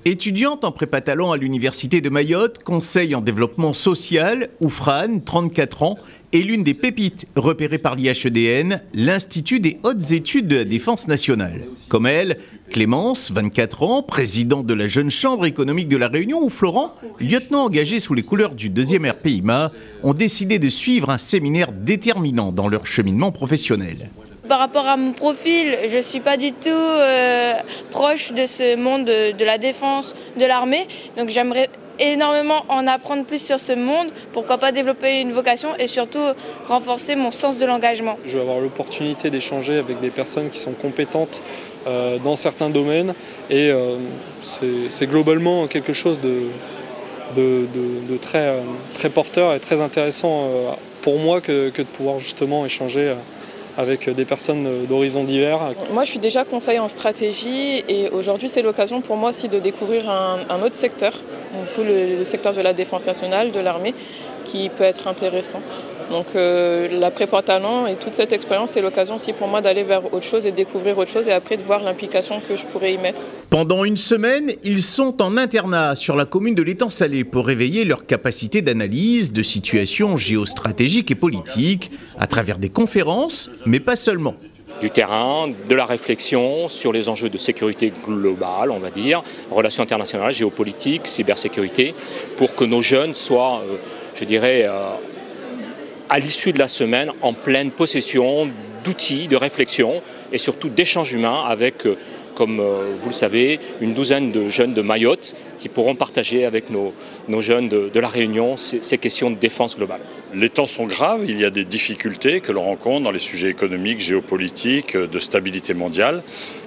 Étudiante en prépa talent à l'université de Mayotte, conseil en développement social, Oufrane, 34 ans, est l'une des pépites repérées par l'IHEDN, l'Institut des hautes études de la défense nationale. Comme elle, Clémence, 24 ans, présidente de la Jeune Chambre économique de la Réunion, ou Florent, lieutenant engagé sous les couleurs du 2e RPIMA, ont décidé de suivre un séminaire déterminant dans leur cheminement professionnel. Par rapport à mon profil, je ne suis pas du tout proche de ce monde de la défense, de l'armée. Donc j'aimerais énormément en apprendre plus sur ce monde, pourquoi pas développer une vocation et surtout renforcer mon sens de l'engagement. Je vais avoir l'opportunité d'échanger avec des personnes qui sont compétentes dans certains domaines et c'est globalement quelque chose de très porteur et très intéressant pour moi que de pouvoir justement échanger avec des personnes d'horizons divers. Moi, je suis déjà conseiller en stratégie et aujourd'hui, c'est l'occasion pour moi aussi de découvrir un autre secteur, du coup, le secteur de la défense nationale, de l'armée, qui peut être intéressant. Donc la prépa talent et toute cette expérience, c'est l'occasion aussi pour moi d'aller vers autre chose et de découvrir autre chose et après de voir l'implication que je pourrais y mettre. Pendant une semaine, ils sont en internat sur la commune de l'Étang-Salé pour réveiller leur capacité d'analyse de situations géostratégiques et politiques à travers des conférences, mais pas seulement. Du terrain, de la réflexion sur les enjeux de sécurité globale, on va dire, relations internationales, géopolitique, cybersécurité, pour que nos jeunes soient, je dirais, à l'issue de la semaine, en pleine possession d'outils de réflexion et surtout d'échanges humains avec, comme vous le savez, une douzaine de jeunes de Mayotte qui pourront partager avec nos jeunes de la Réunion ces questions de défense globale. Les temps sont graves, il y a des difficultés que l'on rencontre dans les sujets économiques, géopolitiques, de stabilité mondiale.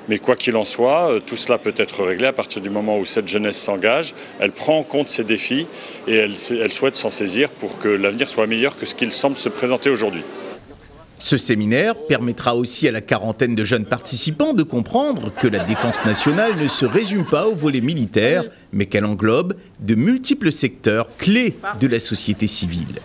Mais quoi qu'il en soit, tout cela peut être réglé à partir du moment où cette jeunesse s'engage, elle prend en compte ces défis et elle souhaite s'en saisir pour que l'avenir soit meilleur que ce qu'il semble se présenter aujourd'hui. Ce séminaire permettra aussi à la quarantaine de jeunes participants de comprendre que la défense nationale ne se résume pas au volet militaire, mais qu'elle englobe de multiples secteurs clés de la société civile.